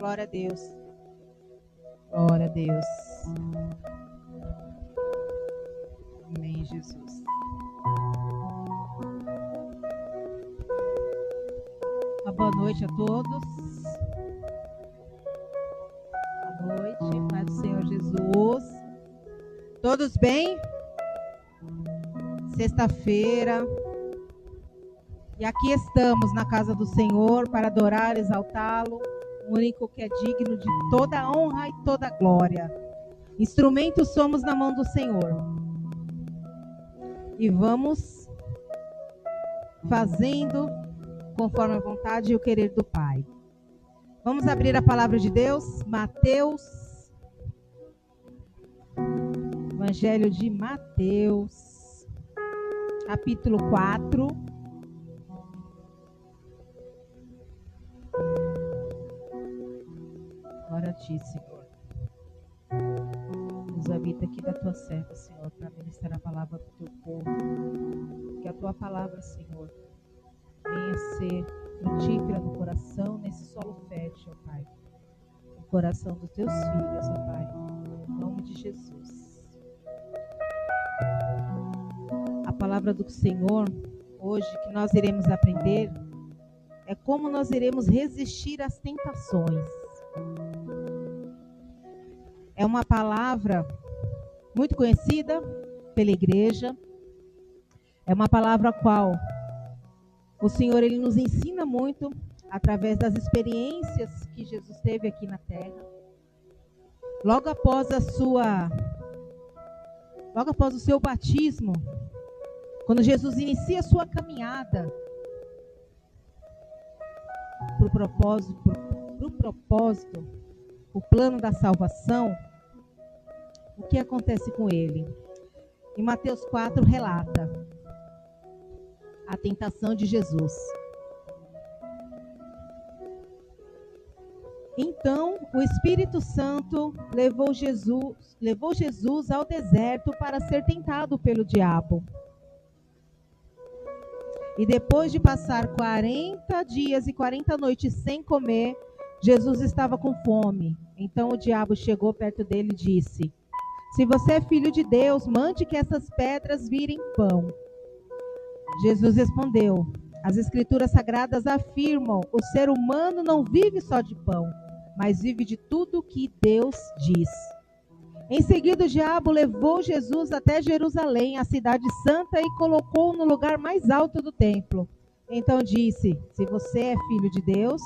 Glória a Deus. Glória a Deus. Amém, Jesus. Uma boa noite a todos. Boa noite, Pai do Senhor Jesus. Todos bem? Sexta-feira. E aqui estamos na casa do Senhor para adorar, exaltá-lo, o único que é digno de toda a honra e toda a glória. Instrumentos somos na mão do Senhor. E vamos fazendo conforme a vontade e o querer do Pai. Vamos abrir a palavra de Deus, Mateus, Evangelho de Mateus, capítulo 4. Glória a Ti, Senhor. Nos habita aqui da Tua serva, Senhor, para ministrar a palavra do Teu povo. Que a Tua palavra, Senhor, venha ser frutífera no coração, nesse solo fértil, ó Pai. No coração dos Teus filhos, ó Pai. Em nome de Jesus. A palavra do Senhor, hoje, que nós iremos aprender, é como nós iremos resistir às tentações. É uma palavra muito conhecida pela igreja. É uma palavra a qual o Senhor ele nos ensina muito através das experiências que Jesus teve aqui na terra. Logo após o seu batismo, quando Jesus inicia a sua caminhada para o propósito, o plano da salvação, o que acontece com ele? Em Mateus 4 relata a tentação de Jesus. Então, o Espírito Santo levou Jesus ao deserto para ser tentado pelo diabo. E depois de passar 40 dias e 40 noites sem comer, Jesus estava com fome. Então o diabo chegou perto dele e disse: se você é filho de Deus, mande que essas pedras virem pão. Jesus respondeu: as escrituras sagradas afirmam, o ser humano não vive só de pão, mas vive de tudo o que Deus diz. Em seguida o diabo levou Jesus até Jerusalém, a cidade santa, e colocou no lugar mais alto do templo. Então disse: se você é filho de Deus,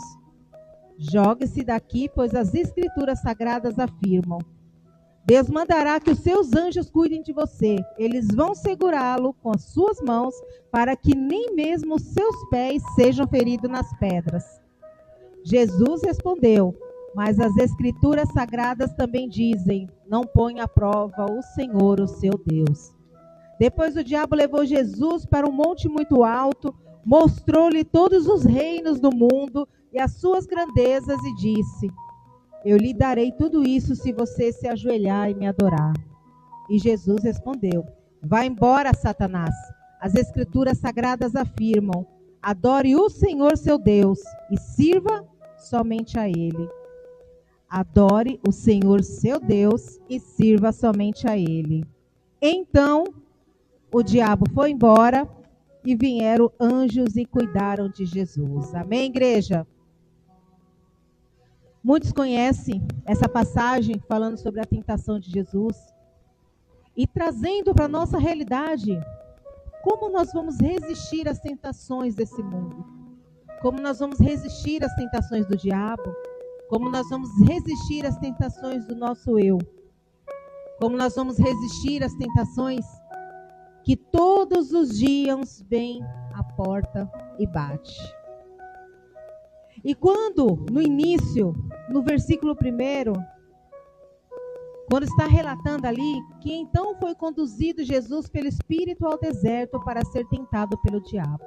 jogue-se daqui, pois as escrituras sagradas afirmam. Deus mandará que os seus anjos cuidem de você. Eles vão segurá-lo com as suas mãos, para que nem mesmo os seus pés sejam feridos nas pedras. Jesus respondeu: mas as escrituras sagradas também dizem, não ponha à prova o Senhor, o seu Deus. Depois o diabo levou Jesus para um monte muito alto, mostrou-lhe todos os reinos do mundo e as suas grandezas e disse: eu lhe darei tudo isso se você se ajoelhar e me adorar. E Jesus respondeu: vá embora, Satanás. As escrituras sagradas afirmam, adore o Senhor seu Deus e sirva somente a Ele. Adore o Senhor seu Deus e sirva somente a Ele. Então o diabo foi embora e vieram anjos e cuidaram de Jesus. Amém, igreja? Muitos conhecem essa passagem falando sobre a tentação de Jesus e trazendo para a nossa realidade como nós vamos resistir às tentações desse mundo, como nós vamos resistir às tentações do diabo, como nós vamos resistir às tentações do nosso eu, como nós vamos resistir às tentações que todos os dias vêm à porta e bate. E quando, no início, no versículo 1, quando está relatando ali que então foi conduzido Jesus pelo Espírito ao deserto para ser tentado pelo diabo.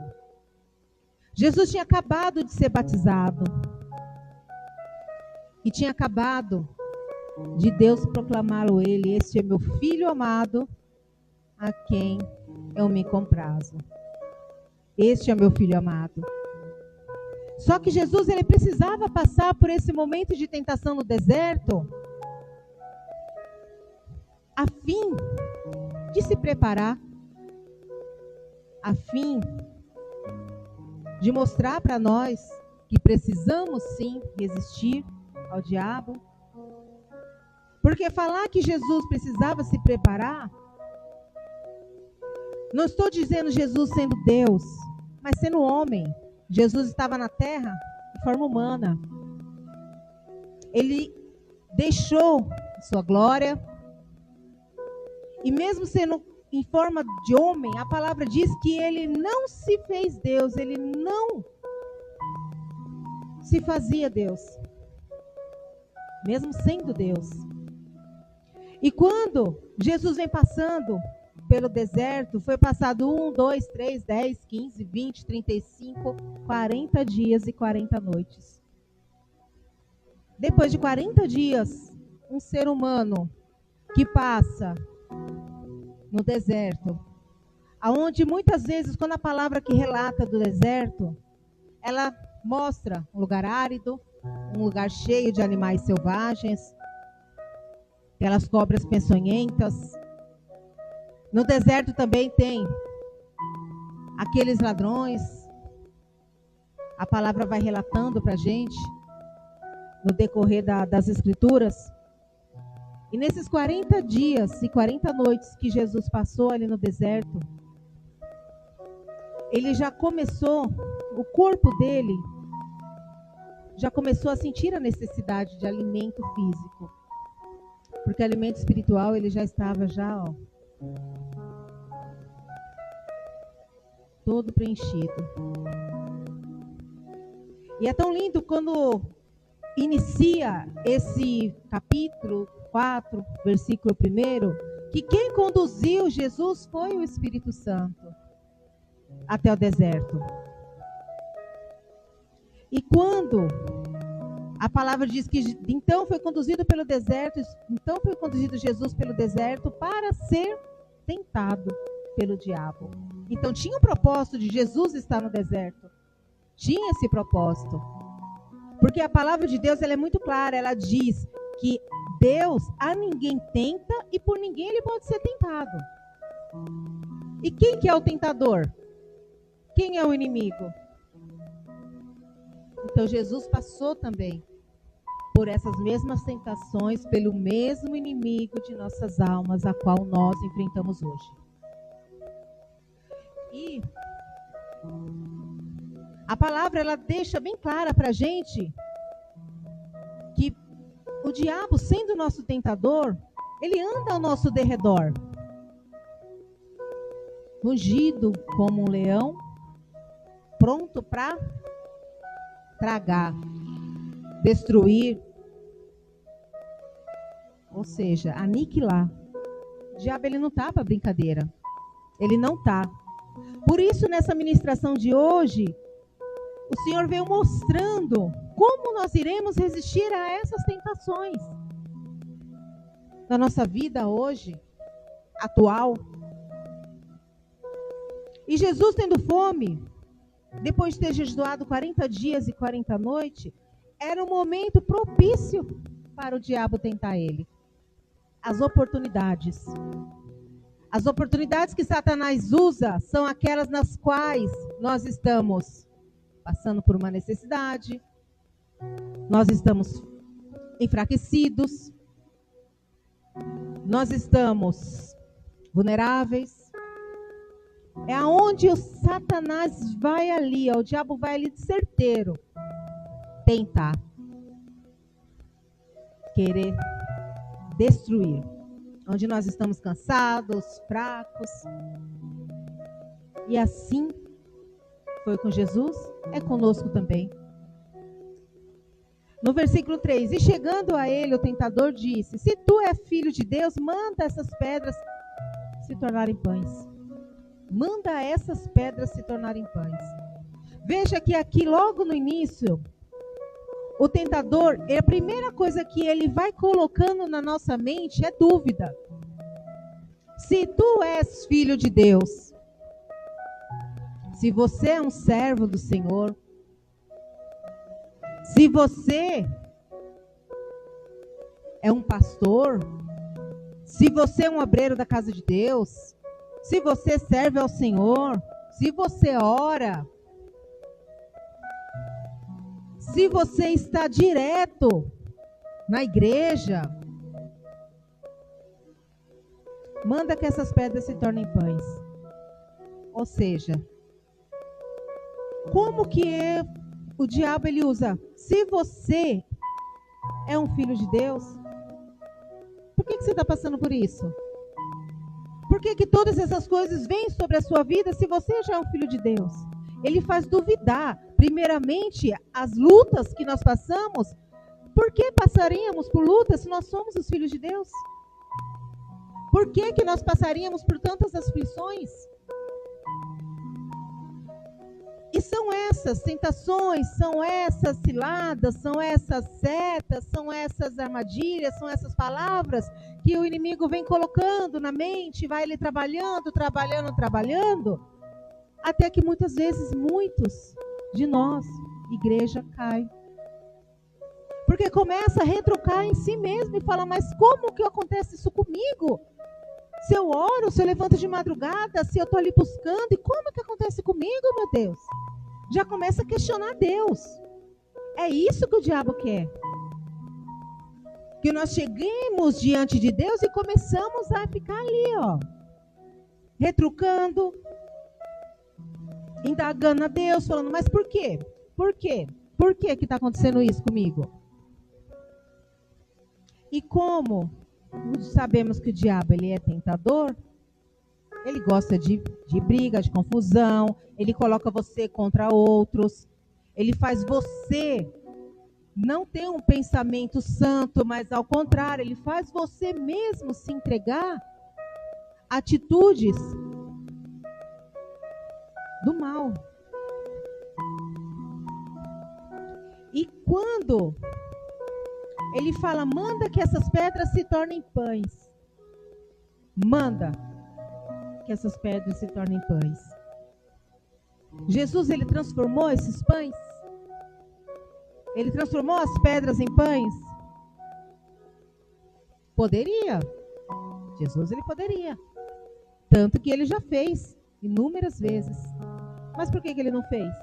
Jesus tinha acabado de ser batizado. E tinha acabado de Deus proclamá-lo ele: este é meu filho amado, a quem eu me comprazo. Este é meu filho amado. Só que Jesus, ele precisava passar por esse momento de tentação no deserto, a fim de se preparar, a fim de mostrar para nós que precisamos sim resistir ao diabo. Porque falar que Jesus precisava se preparar, não estou dizendo Jesus sendo Deus, mas sendo homem. Jesus estava na terra de forma humana. Ele deixou sua glória, e mesmo sendo em forma de homem, a palavra diz que ele não se fez Deus, ele não se fazia Deus, mesmo sendo Deus. E quando Jesus vem passando pelo deserto, foi passado 1, 2, 3, 10, 15, 20, 35, 40 dias e 40 noites. Depois de 40 dias, um ser humano que passa no deserto, aonde muitas vezes, quando a palavra que relata do deserto, ela mostra um lugar árido, um lugar cheio de animais selvagens, aquelas cobras peçonhentas. No deserto também tem aqueles ladrões. A palavra vai relatando para a gente, no decorrer das Escrituras. E nesses 40 dias e 40 noites que Jesus passou ali no deserto, ele já começou, o corpo dele já começou a sentir a necessidade de alimento físico. Porque alimento espiritual ele já estava todo preenchido. E é tão lindo quando inicia esse capítulo 4, versículo 1, que quem conduziu Jesus foi o Espírito Santo até o deserto. E quando a palavra diz que então foi conduzido pelo deserto, então foi conduzido Jesus pelo deserto para ser tentado pelo diabo. Então tinha um propósito de Jesus estar no deserto. Tinha esse propósito. Porque a palavra de Deus ela é muito clara, ela diz que Deus a ninguém tenta e por ninguém ele pode ser tentado. E quem que é o tentador? Quem é o inimigo? Então Jesus passou também por essas mesmas tentações, pelo mesmo inimigo de nossas almas, a qual nós enfrentamos hoje. E a palavra ela deixa bem clara para a gente que o diabo, sendo nosso tentador, ele anda ao nosso derredor, rugido como um leão, pronto para tragar, destruir, ou seja, aniquilar. O diabo ele não está para brincadeira, ele não está. Por isso, nessa ministração de hoje, o Senhor veio mostrando como nós iremos resistir a essas tentações da nossa vida hoje, atual. E Jesus tendo fome, depois de ter jejuado 40 dias e 40 noites, era um momento propício para o diabo tentar ele. As oportunidades. As oportunidades que Satanás usa são aquelas nas quais nós estamos passando por uma necessidade, nós estamos enfraquecidos, nós estamos vulneráveis. É aonde o Satanás vai ali, o diabo vai ali de certeiro tentar, querer destruir. Onde nós estamos cansados, fracos. E assim foi com Jesus, é conosco também. No versículo 3, e chegando a ele, o tentador disse, se tu és filho de Deus, manda essas pedras se tornarem pães. Manda essas pedras se tornarem pães. Veja que aqui, logo no início, o tentador, a primeira coisa que ele vai colocando na nossa mente é dúvida. Se tu és filho de Deus, se você é um servo do Senhor, Se você é um pastor, se você é um obreiro da casa de Deus, se você serve ao Senhor, se você ora, se você está direto na igreja, manda que essas pedras se tornem pães. Ou seja, como que o diabo ele usa? Se você é um filho de Deus, por que você está passando por isso? Por que todas essas coisas vêm sobre a sua vida se você já é um filho de Deus? Ele faz duvidar, primeiramente, as lutas que nós passamos. Por que passaríamos por lutas se nós somos os filhos de Deus? Por que nós passaríamos por tantas aflições? E são essas tentações, são essas ciladas, são essas setas, são essas armadilhas, são essas palavras que o inimigo vem colocando na mente, vai ele trabalhando, até que muitas vezes muitos de nós, igreja, cai. Porque começa a retrucar em si mesmo e fala, mas como que acontece isso comigo? Se eu oro, se eu levanto de madrugada, se eu estou ali buscando, e como que acontece comigo, meu Deus? Já começa a questionar Deus. É isso que o diabo quer. Que nós cheguemos diante de Deus e começamos a ficar ali, ó, retrucando, indagando a Deus, falando, mas por quê? Por quê? Por que está acontecendo isso comigo? E como sabemos que o diabo ele é tentador, ele gosta de briga, de confusão, ele coloca você contra outros, ele faz você não ter um pensamento santo, mas ao contrário, ele faz você mesmo se entregar a atitudes do mal. E quando ele fala, manda que essas pedras se tornem pães. Manda que essas pedras se tornem pães. Jesus, ele transformou esses pães? Ele transformou as pedras em pães? Poderia. Jesus, ele poderia. Tanto que ele já fez inúmeras vezes. Mas por que ele não fez?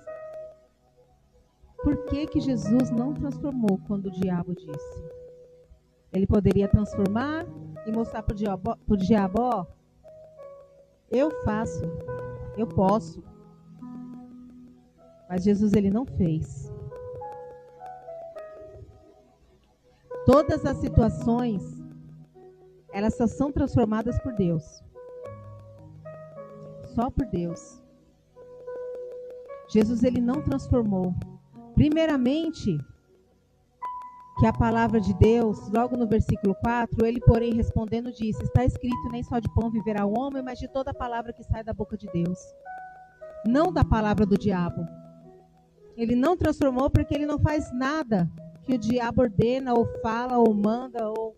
Por que Jesus não transformou quando o diabo disse? Ele poderia transformar e mostrar para o diabo, ó, eu faço, eu posso. Mas Jesus, ele não fez. Todas as situações, elas só são transformadas por Deus. Só por Deus. Jesus, ele não transformou. Primeiramente, que a palavra de Deus, logo no versículo 4, ele, porém, respondendo, disse, está escrito, nem só de pão viverá o homem, mas de toda a palavra que sai da boca de Deus. Não da palavra do diabo. Ele não transformou porque ele não faz nada que o diabo ordena, ou fala, ou manda, ou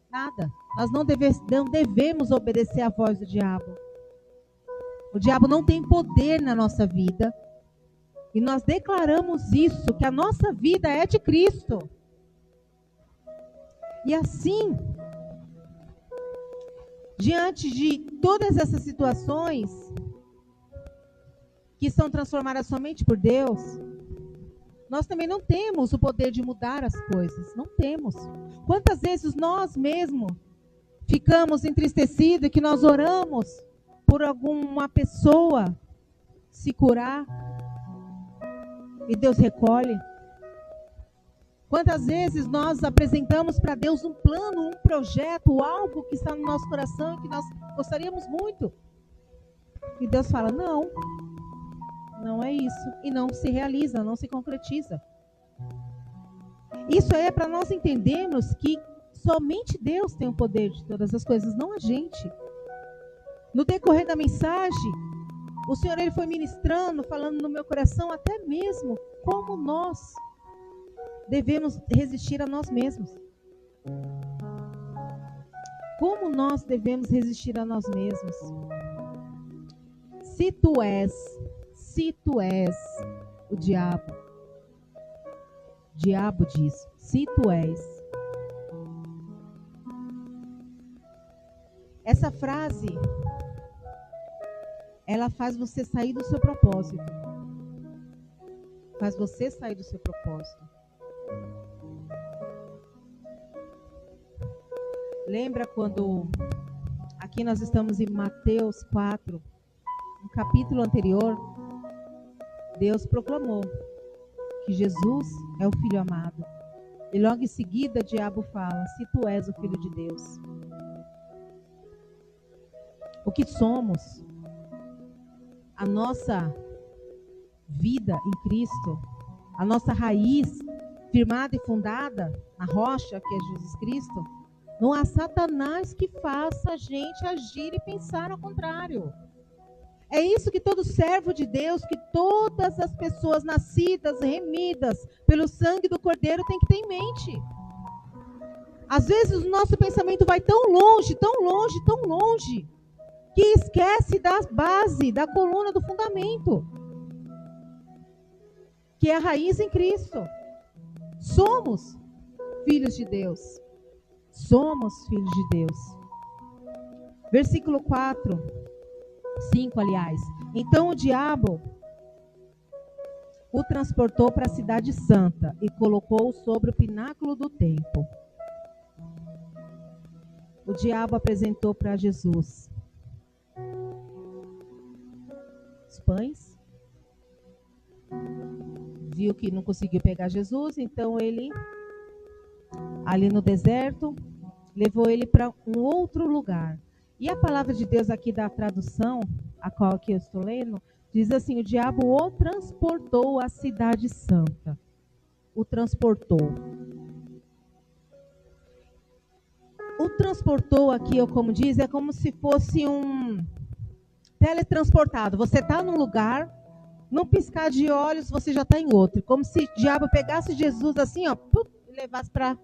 nada. Nós não devemos obedecer à voz do diabo. O diabo não tem poder na nossa vida. E nós declaramos isso, que a nossa vida é de Cristo. E assim, diante de todas essas situações que são transformadas somente por Deus, nós também não temos o poder de mudar as coisas. Não temos. Quantas vezes nós mesmos ficamos entristecidos que nós oramos por alguma pessoa se curar e Deus recolhe? Quantas vezes nós apresentamos para Deus um plano, um projeto, algo que está no nosso coração e que nós gostaríamos muito. E Deus fala, não, não é isso. E não se realiza, não se concretiza. Isso aí é para nós entendermos que somente Deus tem o poder de todas as coisas, não a gente. No decorrer da mensagem, o Senhor ele foi ministrando, falando no meu coração, até mesmo como nós devemos resistir a nós mesmos. Como nós devemos resistir a nós mesmos? Se tu és o diabo, diabo diz: se tu és. Essa frase, ela faz você sair do seu propósito. Faz você sair do seu propósito. Lembra quando, aqui nós estamos em Mateus 4, no capítulo anterior, Deus proclamou que Jesus é o Filho amado. E logo em seguida, o diabo fala: se tu és o Filho de Deus. O que somos, a nossa vida em Cristo, a nossa raiz firmada e fundada na rocha que é Jesus Cristo, não há Satanás que faça a gente agir e pensar ao contrário. É isso que todo servo de Deus, que todas as pessoas nascidas, remidas pelo sangue do Cordeiro tem que ter em mente. Às vezes o nosso pensamento vai tão longe, tão longe, tão longe, que esquece da base, da coluna, do fundamento, que é a raiz em Cristo. Somos filhos de Deus. Somos filhos de Deus. Versículo 4, 5, aliás. Então o diabo o transportou para a cidade santa e colocou-o sobre o pináculo do templo. O diabo apresentou para Jesus os pães. Viu que não conseguiu pegar Jesus, então ele, ali no deserto, levou ele para um outro lugar. E a palavra de Deus aqui da tradução, a qual aqui eu estou lendo, diz assim: o diabo o transportou à cidade santa. O transportou. O transportou aqui, como diz, é como se fosse um teletransportado. Você está num lugar, num piscar de olhos, você já está em outro. Como se o diabo pegasse Jesus assim, ó, e levasse para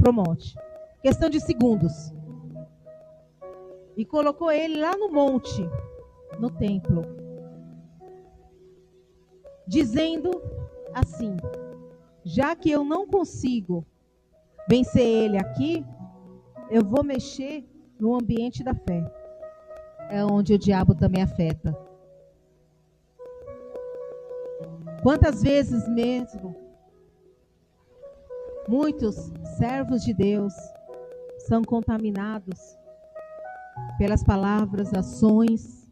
o monte. Questão de segundos. E colocou ele lá no monte, no templo. Dizendo assim: já que eu não consigo vencer ele aqui, eu vou mexer no ambiente da fé. É onde o diabo também afeta. Quantas vezes mesmo muitos servos de Deus são contaminados pelas palavras, ações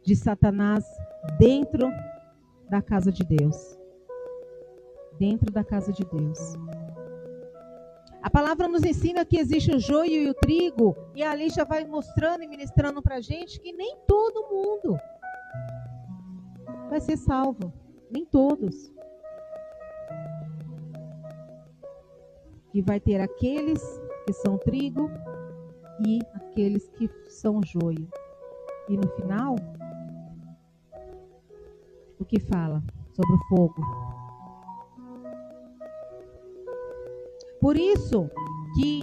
de Satanás dentro da casa de Deus. Dentro da casa de Deus. A palavra nos ensina que existe o joio e o trigo, e ali já vai mostrando e ministrando para a gente que nem todo mundo vai ser salvo. Nem todos. Que vai ter aqueles que são trigo e aqueles que são joio. E no final, o que fala sobre o fogo? Por isso que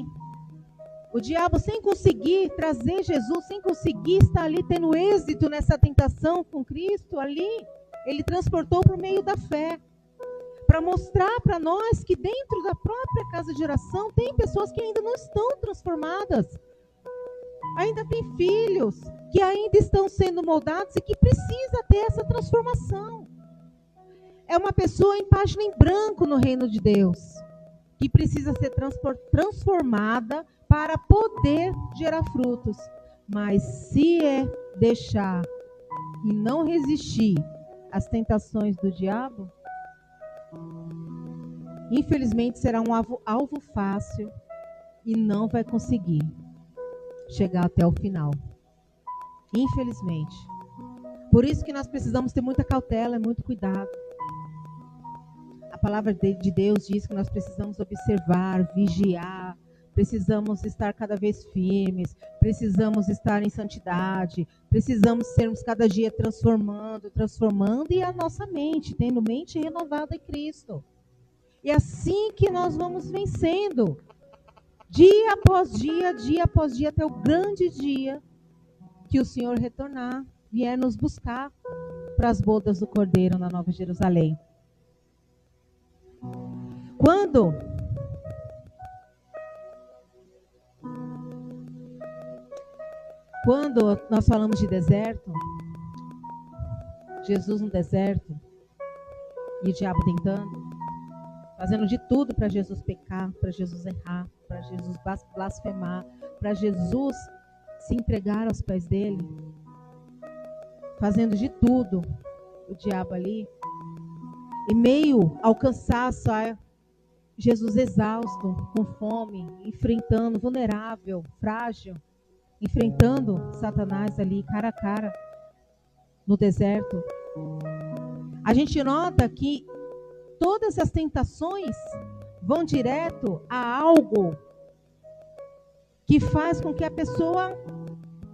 o diabo, sem conseguir trazer Jesus, sem conseguir estar ali tendo êxito nessa tentação com Cristo, ali, ele transportou por meio da fé. Para mostrar para nós que dentro da própria casa de oração tem pessoas que ainda não estão transformadas. Ainda tem filhos que ainda estão sendo moldados e que precisa ter essa transformação. É uma pessoa em página em branco no reino de Deus, que precisa ser transformada para poder gerar frutos. Mas se deixar e não resistir às tentações do diabo, infelizmente será um alvo fácil e não vai conseguir chegar até o final. Infelizmente. Por isso que nós precisamos ter muita cautela e muito cuidado. A palavra de Deus diz que nós precisamos observar, vigiar, precisamos estar cada vez firmes, precisamos estar em santidade, precisamos sermos cada dia transformando e a nossa mente, tendo mente renovada em Cristo. E assim que nós vamos vencendo, dia após dia, até o grande dia que o Senhor retornar, vier nos buscar para as bodas do Cordeiro na Nova Jerusalém. Quando nós falamos de deserto, Jesus no deserto e o diabo tentando, fazendo de tudo para Jesus pecar, para Jesus errar, para Jesus blasfemar, para Jesus se entregar aos pés dele, fazendo de tudo, o diabo ali, e meio ao cansaço, Jesus exausto, com fome, enfrentando, vulnerável, frágil, enfrentando Satanás ali, cara a cara, no deserto. A gente nota que todas as tentações vão direto a algo que faz com que a pessoa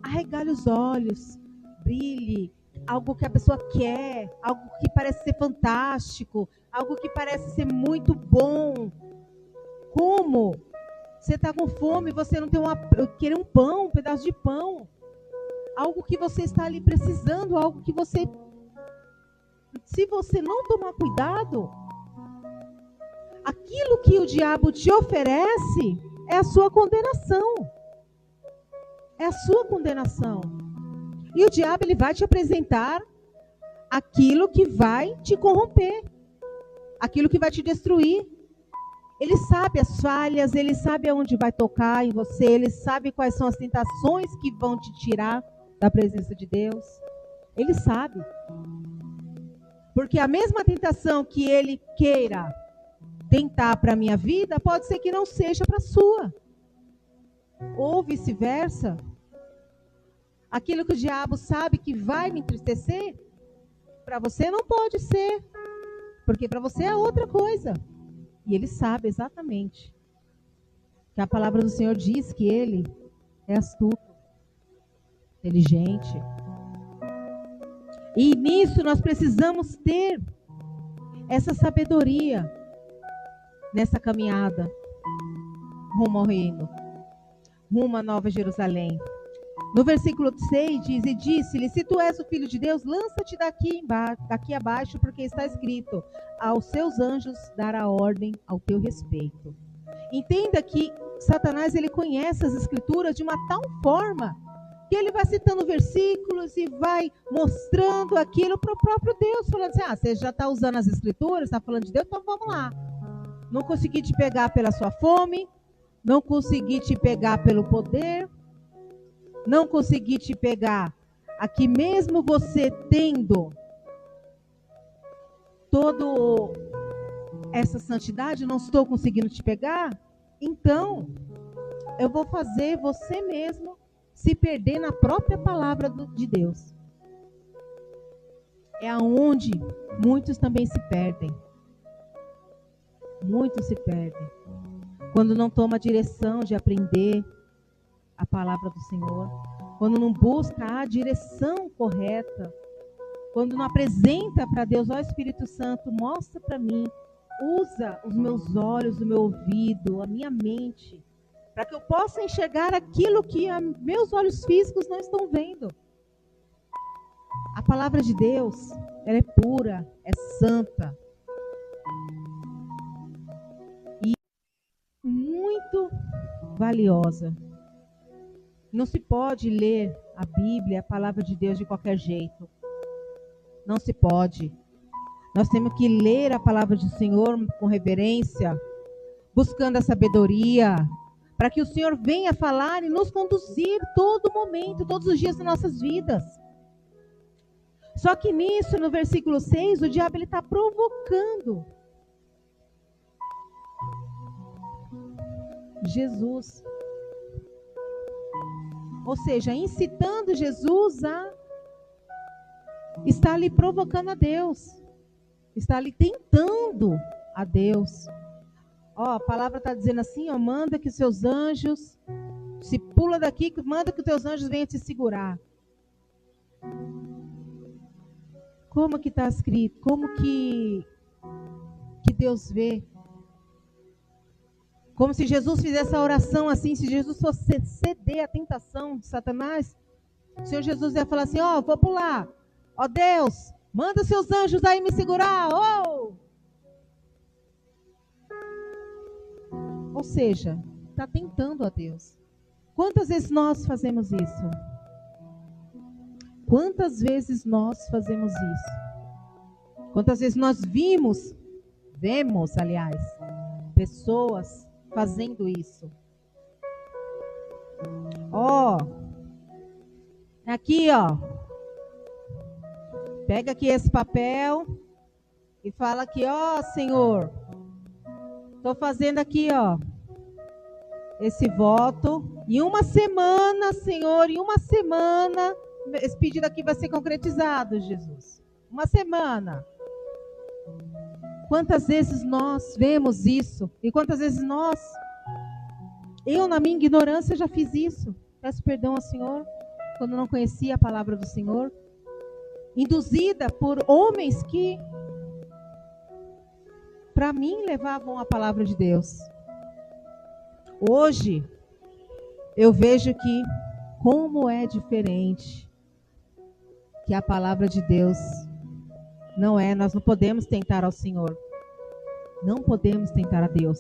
arregale os olhos, brilhe, algo que a pessoa quer, algo que parece ser fantástico, algo que parece ser muito bom. Como você está com fome, você não tem querer um pão, um pedaço de pão, algo que você está ali precisando, algo que você, se você não tomar cuidado, aquilo que o diabo te oferece é a sua condenação. É a sua condenação. E o diabo, ele vai te apresentar aquilo que vai te corromper, aquilo que vai te destruir. Ele sabe as falhas, ele sabe aonde vai tocar em você, ele sabe quais são as tentações que vão te tirar da presença de Deus. Ele sabe. Porque a mesma tentação que ele queira tentar para a minha vida, pode ser que não seja para a sua. Ou vice-versa. Aquilo que o diabo sabe que vai me entristecer, para você não pode ser. Porque para você é outra coisa. E ele sabe exatamente. Que a palavra do Senhor diz que ele é astuto, inteligente. E nisso nós precisamos ter essa sabedoria nessa caminhada rumo ao reino, rumo à Nova Jerusalém. No versículo 6 diz, e disse-lhe, se tu és o Filho de Deus, lança-te daqui abaixo, porque está escrito, aos seus anjos dará ordem ao teu respeito. Entenda que Satanás, ele conhece as escrituras de uma tal forma, que ele vai citando versículos e vai mostrando aquilo para o próprio Deus, falando assim, você já está usando as escrituras, está falando de Deus, então vamos lá. Não consegui te pegar pela sua fome, não consegui te pegar pelo poder, não consegui te pegar aqui mesmo você tendo toda essa santidade, não estou conseguindo te pegar, então eu vou fazer você mesmo se perder na própria palavra de Deus. É aonde muitos também se perdem. Muitos se perdem. Quando não toma a direção de aprender a palavra do Senhor. Quando não busca a direção correta. Quando não apresenta para Deus, ó Espírito Santo, mostra para mim. Usa os meus olhos, o meu ouvido, a minha mente. Para que eu possa enxergar aquilo que meus olhos físicos não estão vendo. A palavra de Deus, ela é pura, é santa. E muito valiosa. Não se pode ler a Bíblia, a palavra de Deus de qualquer jeito. Não se pode. Nós temos que ler a palavra do Senhor com reverência, buscando a sabedoria, para que o Senhor venha falar e nos conduzir todo momento, todos os dias de nossas vidas. Só que nisso, no versículo 6, o diabo está provocando Jesus. Ou seja, incitando Jesus a estar ali provocando a Deus. Está ali tentando a Deus. A palavra está dizendo assim, manda que os seus anjos, se pula daqui, manda que os teus anjos venham te segurar. Como que está escrito? Como que Deus vê? Como se Jesus fizesse a oração assim, se Jesus fosse ceder à tentação de Satanás, o Senhor Jesus ia falar assim, vou pular. Deus, manda seus anjos aí me segurar. Ou seja, está tentando a Deus. Quantas vezes nós fazemos isso? Quantas vezes nós fazemos isso? Quantas vezes nós vemos, aliás, pessoas fazendo isso? Aqui, pega aqui esse papel e fala aqui, Senhor, estou fazendo aqui, esse voto. Em uma semana, Senhor, esse pedido aqui vai ser concretizado, Jesus. Uma semana. Quantas vezes nós vemos isso? E quantas vezes eu na minha ignorância já fiz isso. Peço perdão ao Senhor, quando não conhecia a palavra do Senhor. Induzida por homens que, para mim, levavam a palavra de Deus. Hoje, eu vejo que como é diferente, que a palavra de Deus não é, nós não podemos tentar ao Senhor. Não podemos tentar a Deus.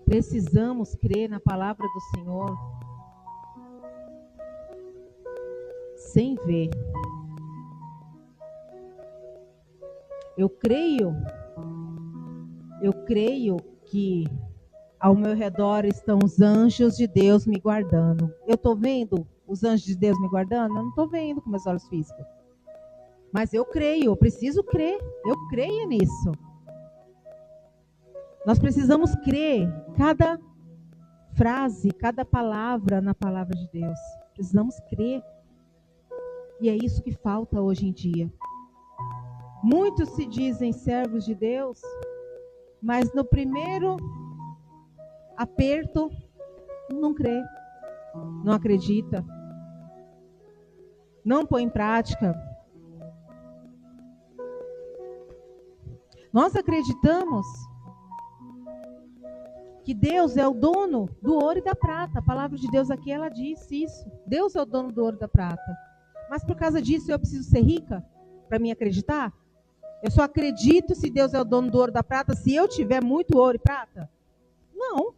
Precisamos crer na palavra do Senhor sem ver. Eu creio que ao meu redor estão os anjos de Deus me guardando. Eu estou vendo os anjos de Deus me guardando? Eu não estou vendo com meus olhos físicos. Mas eu creio, eu preciso crer. Eu creio nisso. Nós precisamos crer cada frase, cada palavra na palavra de Deus. Precisamos crer. E é isso que falta hoje em dia. Muitos se dizem servos de Deus, mas no primeiro aperto não crê, não acredita, não põe em prática. Nós acreditamos que Deus é o dono do ouro e da prata. A palavra de Deus aqui, ela diz isso. Deus é o dono do ouro e da prata. Mas por causa disso eu preciso ser rica para mim acreditar? Eu só acredito se Deus é o dono do ouro e da prata se eu tiver muito ouro e prata? Não.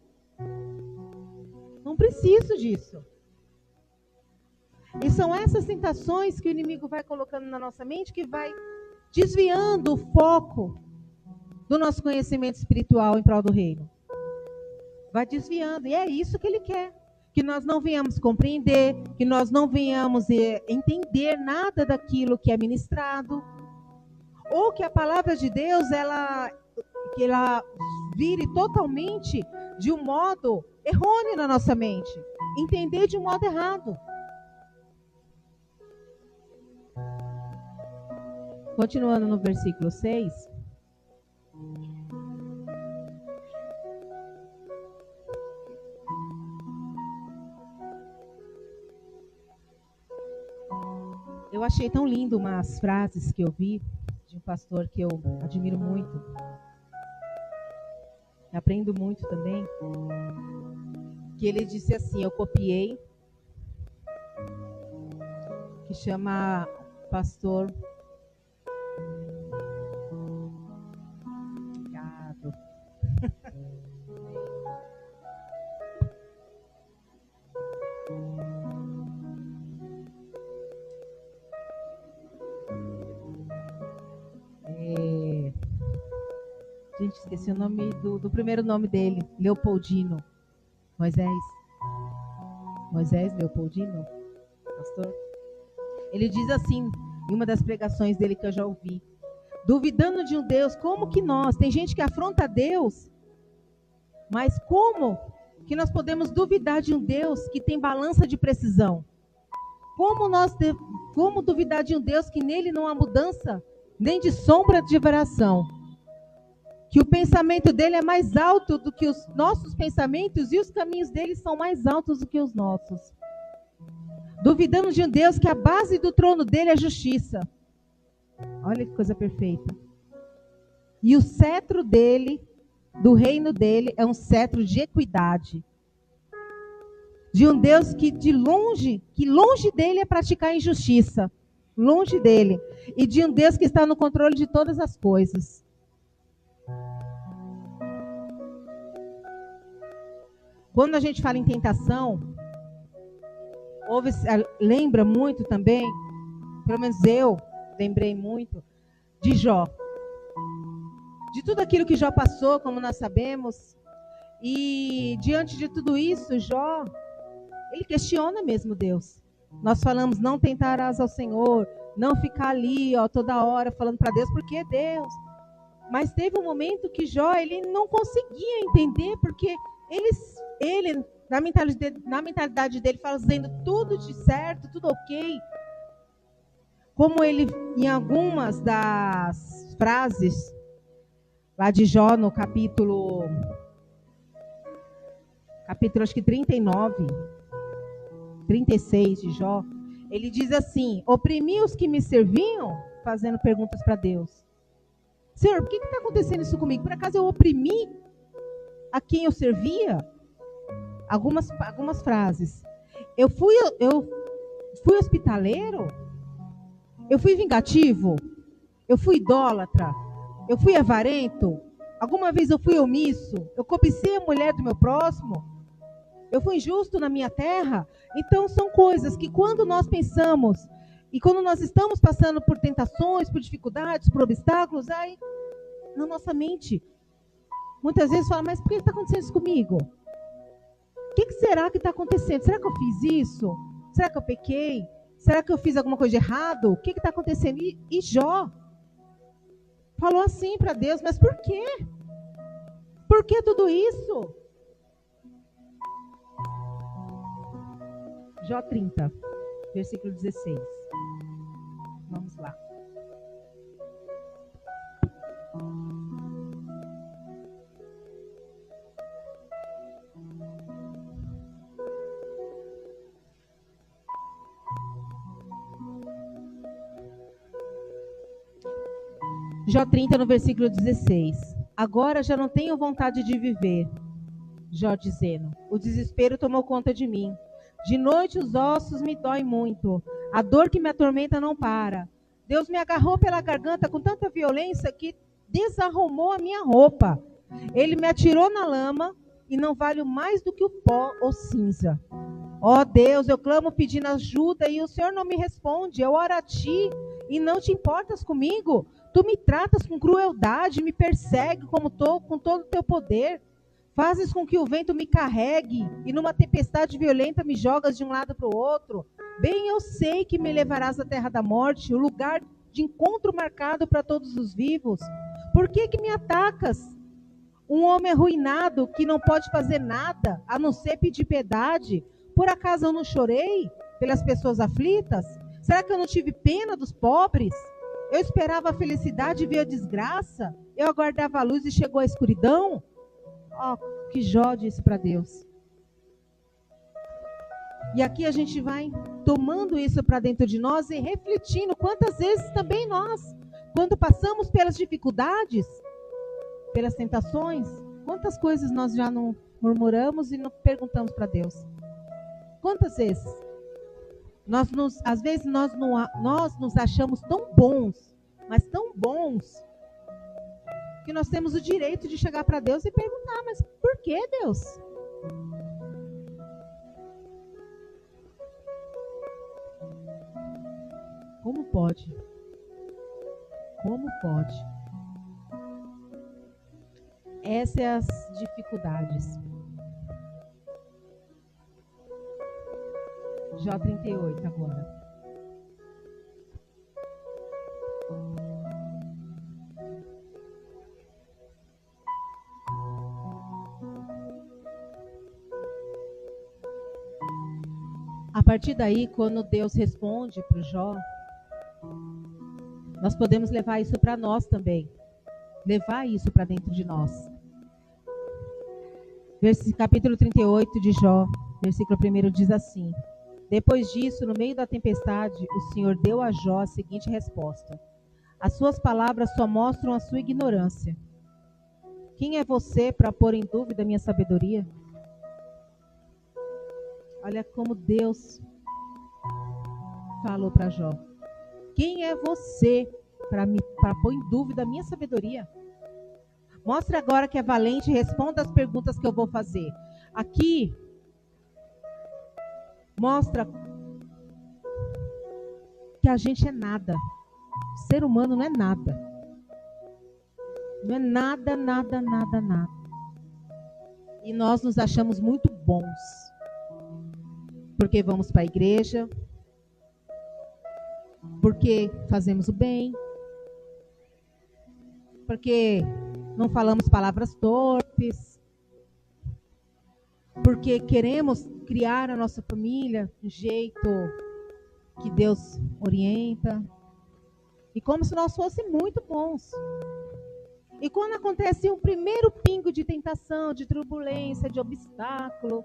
Não preciso disso. E são essas tentações que o inimigo vai colocando na nossa mente, que vai desviando o foco do nosso conhecimento espiritual em prol do reino. Vai desviando. E é isso que ele quer. Que nós não venhamos compreender, que nós não venhamos entender nada daquilo que é ministrado. Ou que a palavra de Deus, ela vire totalmente de um modo errôneo na nossa mente. Entender de um modo errado. Continuando no versículo 6. Eu achei tão lindo umas frases que eu vi de um pastor que eu admiro muito. Aprendo muito também. Que ele disse assim, eu copiei, que chama pastor... Obrigado. Gente, esqueci o nome do primeiro nome dele. Leopoldino. Moisés Leopoldino, pastor. Ele diz assim, em uma das pregações dele que eu já ouvi. Duvidando de um Deus, como que nós? Tem gente que afronta Deus, mas como que nós podemos duvidar de um Deus que tem balança de precisão? Como duvidar de um Deus que nele não há mudança, nem de sombra de variação? Que o pensamento dele é mais alto do que os nossos pensamentos e os caminhos dele são mais altos do que os nossos. Duvidando de um Deus que a base do trono dele é justiça. Olha que coisa perfeita. E o cetro dele, do reino dele, é um cetro de equidade. De um Deus que longe dele é praticar injustiça. longe dele, e de um Deus que está no controle de todas as coisas. Quando a gente fala em tentação, lembra muito também, pelo menos eu lembrei muito, de Jó. De tudo aquilo que Jó passou, como nós sabemos. E diante de tudo isso, Jó, ele questiona mesmo Deus. Nós falamos, não tentarás ao Senhor, não ficar ali, toda hora falando para Deus, porque Deus. Mas teve um momento que Jó, ele não conseguia entender, porque ele na mentalidade dele, fazendo tudo de certo, tudo ok. Como ele, em algumas das frases lá de Jó, no capítulo acho que 39, 36 de Jó, ele diz assim: oprimi os que me serviam, fazendo perguntas para Deus. Senhor, por que está acontecendo isso comigo? Por acaso eu oprimi a quem eu servia? Algumas frases. Eu fui hospitaleiro? Eu fui vingativo? Eu fui idólatra? Eu fui avarento? Alguma vez eu fui omisso? Eu cobicei a mulher do meu próximo? Eu fui injusto na minha terra? Então são coisas que quando nós pensamos e quando nós estamos passando por tentações, por dificuldades, por obstáculos, aí na nossa mente, muitas vezes fala, mas por que está acontecendo isso comigo? O que será que está acontecendo? Será que eu fiz isso? Será que eu pequei? Será que eu fiz alguma coisa de errado? O que está acontecendo? E Jó falou assim para Deus, mas por quê? Por que tudo isso? Jó 30, versículo 16. Vamos lá. Jó 30, no versículo 16. Agora já não tenho vontade de viver, Jó dizendo. O desespero tomou conta de mim. De noite os ossos me doem muito. A dor que me atormenta não para. Deus me agarrou pela garganta com tanta violência que desarrumou a minha roupa. Ele me atirou na lama e não valho mais do que o pó ou cinza. Ó Deus, eu clamo pedindo ajuda e o Senhor não me responde. Eu oro a ti e não te importas comigo. Tu me tratas com crueldade, me persegue com todo o teu poder. Fazes com que o vento me carregue e numa tempestade violenta me jogas de um lado para o outro. Bem eu sei que me levarás à terra da morte, o lugar de encontro marcado para todos os vivos. Por que me atacas? Um homem arruinado que não pode fazer nada, a não ser pedir piedade. Por acaso eu não chorei pelas pessoas aflitas? Será que eu não tive pena dos pobres? Eu esperava a felicidade e vi a desgraça. Eu aguardava a luz e chegou a escuridão. Que Jó disse para Deus. E aqui a gente vai tomando isso para dentro de nós e refletindo quantas vezes também nós, quando passamos pelas dificuldades, pelas tentações, quantas coisas nós já não murmuramos e não perguntamos para Deus. Quantas vezes? Às vezes nós nos achamos tão bons, mas tão bons, que nós temos o direito de chegar para Deus e perguntar, mas por que, Deus? Como pode? Como pode? Essas são as dificuldades. Jó 38 agora. A partir daí, quando Deus responde para o Jó, nós podemos levar isso para nós também. Levar isso para dentro de nós. Capítulo 38 de Jó, versículo 1 diz assim: depois disso, no meio da tempestade, o Senhor deu a Jó a seguinte resposta: as suas palavras só mostram a sua ignorância. Quem é você para pôr em dúvida a minha sabedoria? Olha como Deus falou para Jó. Quem é você para pôr em dúvida a minha sabedoria? Mostre agora que é valente e responda as perguntas que eu vou fazer. Aqui, mostra que a gente é nada. O ser humano não é nada. Não é nada, nada, nada, nada. E nós nos achamos muito bons. Porque vamos para a igreja. Porque fazemos o bem. Porque não falamos palavras torpes. Porque queremos criar a nossa família de um jeito que Deus orienta. E como se nós fossemos muito bons. E quando acontece um primeiro pingo de tentação, de turbulência, de obstáculo,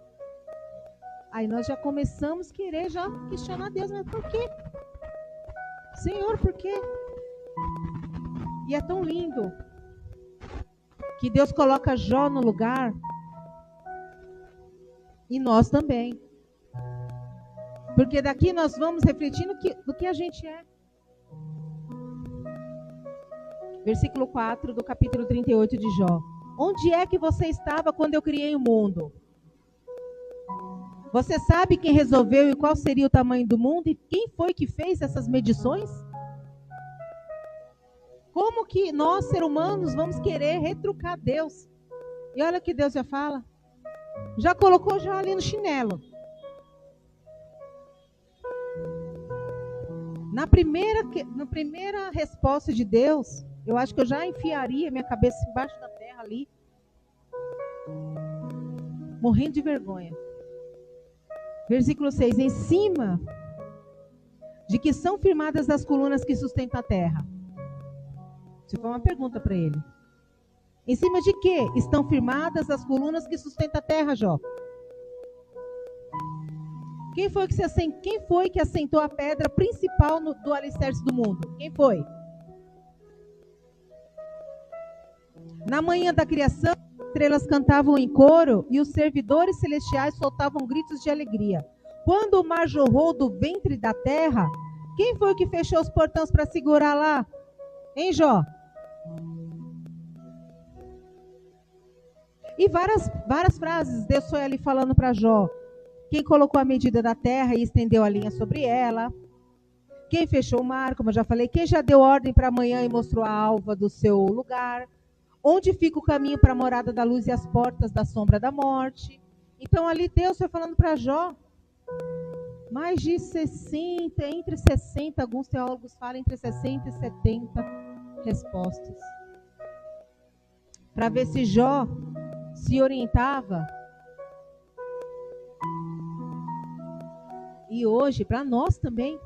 aí nós já começamos a querer já questionar Deus, mas por quê? Senhor, por quê? E é tão lindo que Deus coloca Jó no lugar e nós também. Porque daqui nós vamos refletindo do que a gente é. Versículo 4 do capítulo 38 de Jó. Onde é que você estava quando eu criei o mundo? Você sabe quem resolveu e qual seria o tamanho do mundo? E quem foi que fez essas medições? Como que nós, seres humanos, vamos querer retrucar Deus? E olha o que Deus já fala. Já colocou Jó ali no chinelo. Na primeira resposta de Deus, eu acho que eu já enfiaria minha cabeça embaixo da terra ali, morrendo de vergonha. Versículo 6. Em cima de que são firmadas as colunas que sustentam a terra. Isso foi uma pergunta para ele. Em cima de que estão firmadas as colunas que sustentam a terra, Jó? Quem foi que assentou a pedra principal do alicerce do mundo? Quem foi? Na manhã da criação, as estrelas cantavam em coro e os servidores celestiais soltavam gritos de alegria. Quando o mar jorrou do ventre da terra, quem foi que fechou os portões para segurar lá? Hein, Jó? E várias frases, Deus foi ali falando para Jó. Quem colocou a medida da terra e estendeu a linha sobre ela? Quem fechou o mar, como eu já falei? Quem já deu ordem para amanhã e mostrou a alva do seu lugar? Onde fica o caminho para a morada da luz e as portas da sombra da morte? Então ali Deus foi falando para Jó. Mais de 60, entre 60, alguns teólogos falam entre 60 e 70 respostas. Para ver se Jó se orientava. E hoje, para nós também,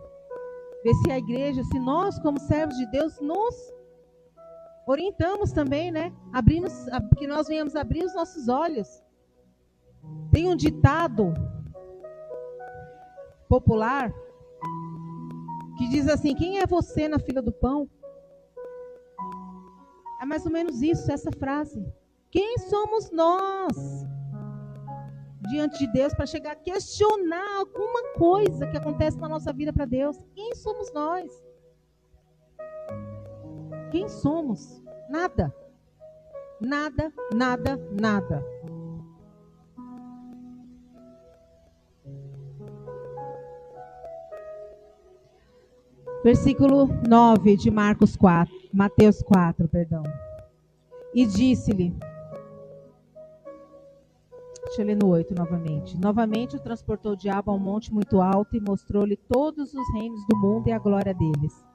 ver se a igreja, se nós como servos de Deus, nos orientamos também, né? Que nós venhamos abrir os nossos olhos. Tem um ditado popular que diz assim: quem é você na fila do pão? É mais ou menos isso, essa frase. Quem somos nós diante de Deus para chegar a questionar alguma coisa que acontece na nossa vida para Deus? Quem somos nós? Quem somos? Nada. Nada, nada, nada. Versículo 9 de Mateus 4, perdão. E disse-lhe, deixa eu ler no 8 novamente. Novamente o transportou o diabo a um monte muito alto e mostrou-lhe todos os reinos do mundo e a glória deles.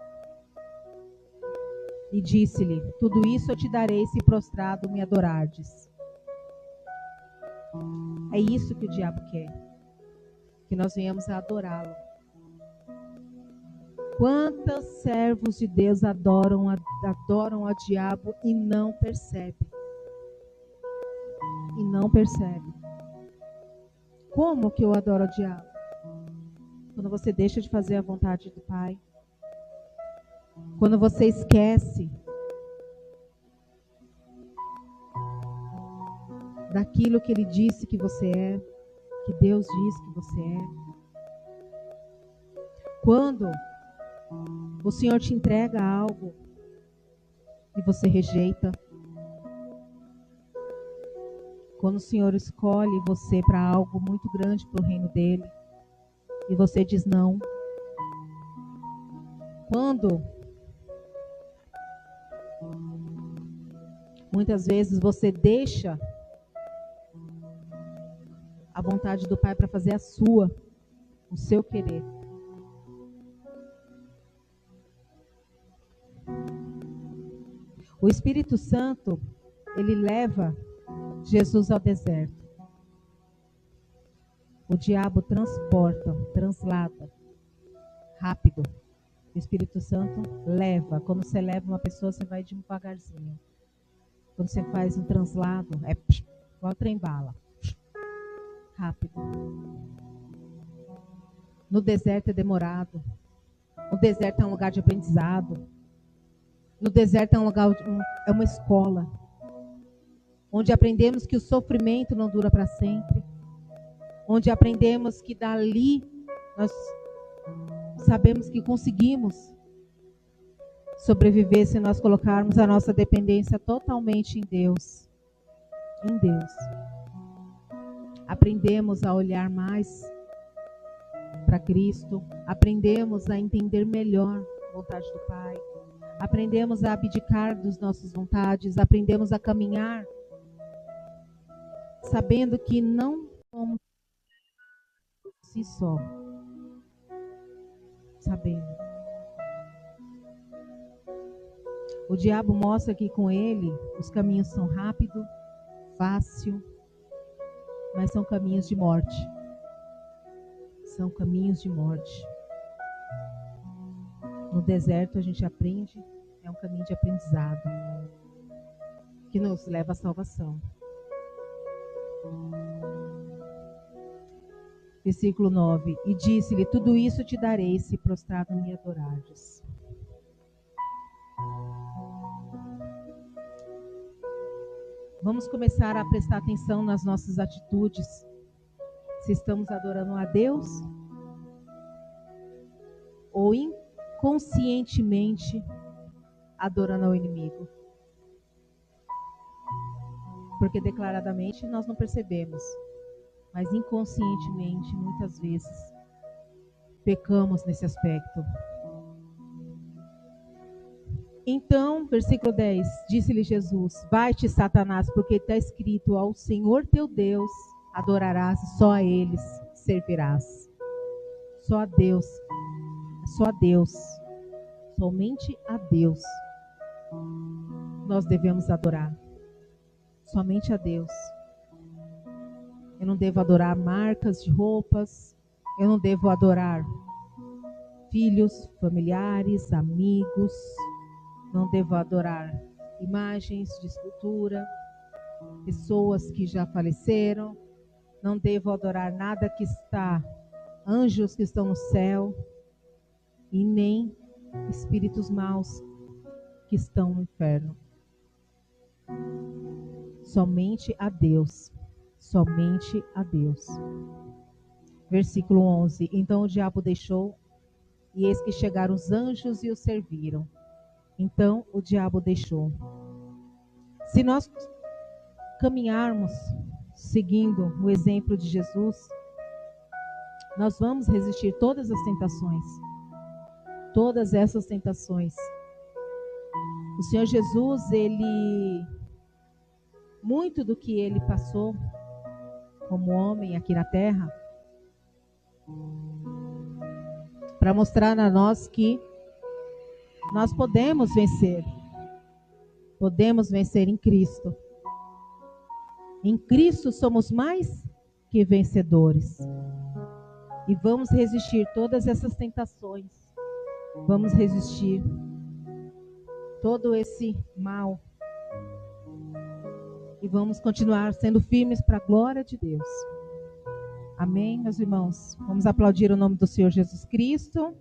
E disse-lhe, tudo isso eu te darei se prostrado me adorardes. É isso que o diabo quer. Que nós venhamos a adorá-lo. Quantos servos de Deus adoram a diabo e não percebem? E não percebem. Como que eu adoro o diabo? Quando você deixa de fazer a vontade do Pai. Quando você esquece daquilo que Ele disse que você é, que Deus diz que você é. Quando O Senhor te entrega algo e você rejeita. Quando o Senhor escolhe você para algo muito grande para o reino dele e você diz não. Quando muitas vezes você deixa a vontade do Pai para fazer a sua, o seu querer. O Espírito Santo, ele leva Jesus ao deserto. O diabo transporta, translada, rápido. O Espírito Santo leva. Quando você leva uma pessoa, você vai devagarzinho. Quando você faz um translado, é igual trem-bala. Rápido. No deserto é demorado. O deserto é um lugar de aprendizado. No deserto é um lugar, é uma escola. Onde aprendemos que o sofrimento não dura para sempre. Onde aprendemos que dali nós sabemos que conseguimos sobreviver se nós colocarmos a nossa dependência totalmente em Deus. Em Deus. Aprendemos a olhar mais para Cristo. Aprendemos a entender melhor a vontade do Pai. Aprendemos a abdicar das nossas vontades. Aprendemos a caminhar sabendo que não somos por si só. Sabendo. O diabo mostra que com ele os caminhos são rápido, fácil, mas são caminhos de morte. São caminhos de morte. No deserto a gente aprende, é um caminho de aprendizado que nos leva à salvação. Versículo 9. E disse-lhe: tudo isso te darei se prostrado me adorares. Vamos começar a prestar atenção nas nossas atitudes. Se estamos adorando a Deus ou inconscientemente adorando ao inimigo. Porque declaradamente nós não percebemos, mas inconscientemente muitas vezes pecamos nesse aspecto. Então, versículo 10, disse-lhe Jesus: vai-te, Satanás, porque está escrito: ao Senhor teu Deus adorarás, e só a eles servirás. Só a Deus, só a Deus, somente a Deus nós devemos adorar. Somente a Deus. Eu não devo adorar marcas de roupas, eu não devo adorar filhos, familiares, amigos, não devo adorar imagens de escultura, pessoas que já faleceram, não devo adorar nada que está, anjos que estão no céu, e nem espíritos maus que estão no inferno. Somente a Deus. Somente a Deus. Versículo 11. Então o diabo deixou, e eis que chegaram os anjos e o serviram. Então o diabo deixou. Se nós caminharmos seguindo o exemplo de Jesus, nós vamos resistir todas as tentações. Todas essas tentações. O Senhor Jesus, muito do que ele passou como homem aqui na terra, para mostrar a nós que nós podemos vencer. Podemos vencer em Cristo. Em Cristo somos mais que vencedores. E vamos resistir todas essas tentações. Vamos resistir todo esse mal. E vamos continuar sendo firmes para a glória de Deus. Amém, meus irmãos? Vamos aplaudir o nome do Senhor Jesus Cristo.